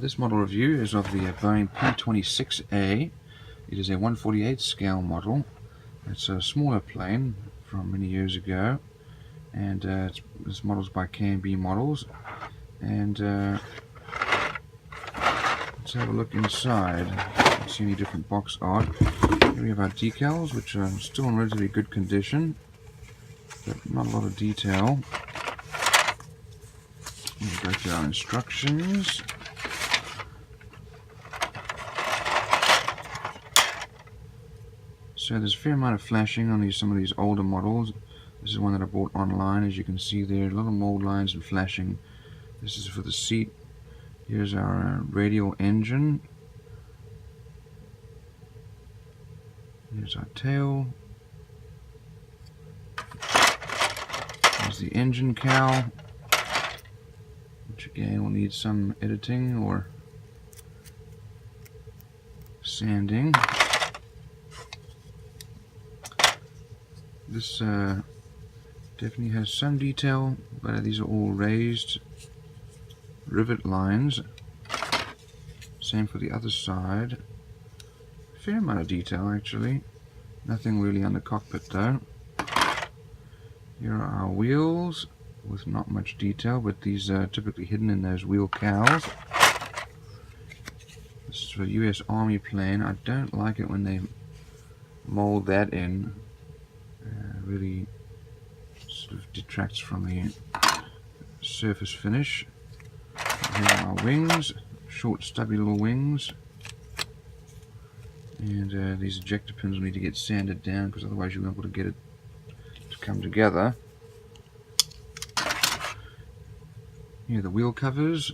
This model review is of the Boeing P-26A. It is a 1/48 scale model. It's a smaller plane from many years ago, and this model is by K&B Models. And let's have a look inside. You can see any different box art. Here we have our decals, which are still in relatively good condition, but not a lot of detail. We'll go through our instructions. So there's a fair amount of flashing on some of these older models. This is one that I bought online. As you can see there, a lot of mold lines and flashing. This is for the seat. Here's our radial engine. Here's our tail. Here's the engine cowl, which again will need some editing or sanding. This definitely has some detail, but these are all raised rivet lines. Same for the other side. Fair amount of detail actually. Nothing really on the cockpit though. Here are our wheels with not much detail, but these are typically hidden in those wheel cowls. This is for a US Army plane. I don't like it when they mold that in. Really sort of detracts from the surface finish. Here are our wings, short stubby little wings, and these ejector pins will need to get sanded down because otherwise you won't be able to get it to come together. Here are the wheel covers.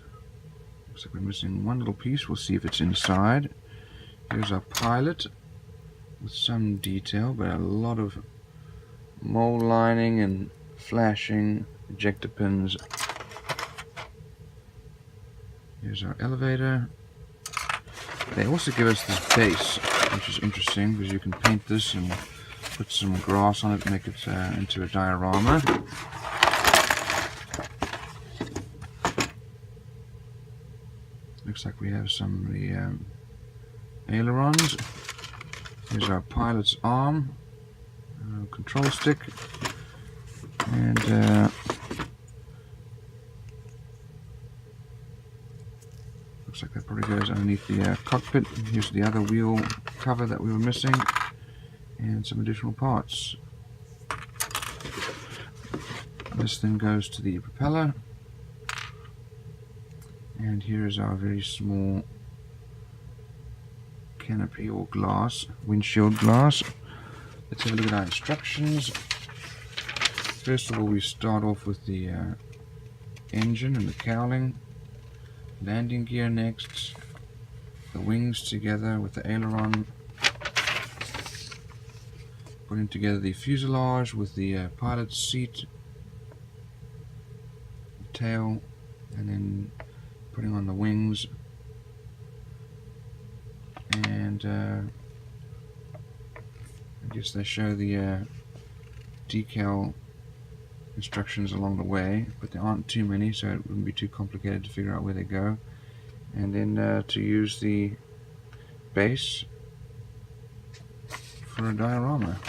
Looks like we're missing one little piece. We'll see if it's inside. Here's our pilot with some detail, but a lot of mold lining and flashing, ejector pins. Here's our elevator. They also give us this base, which is interesting because you can paint this and put some grass on it and make it into a diorama. Looks like we have some of the ailerons. Here's our pilot's arm. Control stick, and looks like that probably goes underneath the cockpit. Here's the other wheel cover that we were missing, and some additional parts. This then goes to the propeller, and here is our very small canopy or glass, windshield glass. Let's have a look at our instructions. First of all, we start off with the engine and the cowling, landing gear next, the wings together with the aileron, putting together the fuselage with the pilot's seat, the tail, and then putting on the wings, and I guess they show the decal instructions along the way, but there aren't too many, so it wouldn't be too complicated to figure out where they go. And then to use the base for a diorama.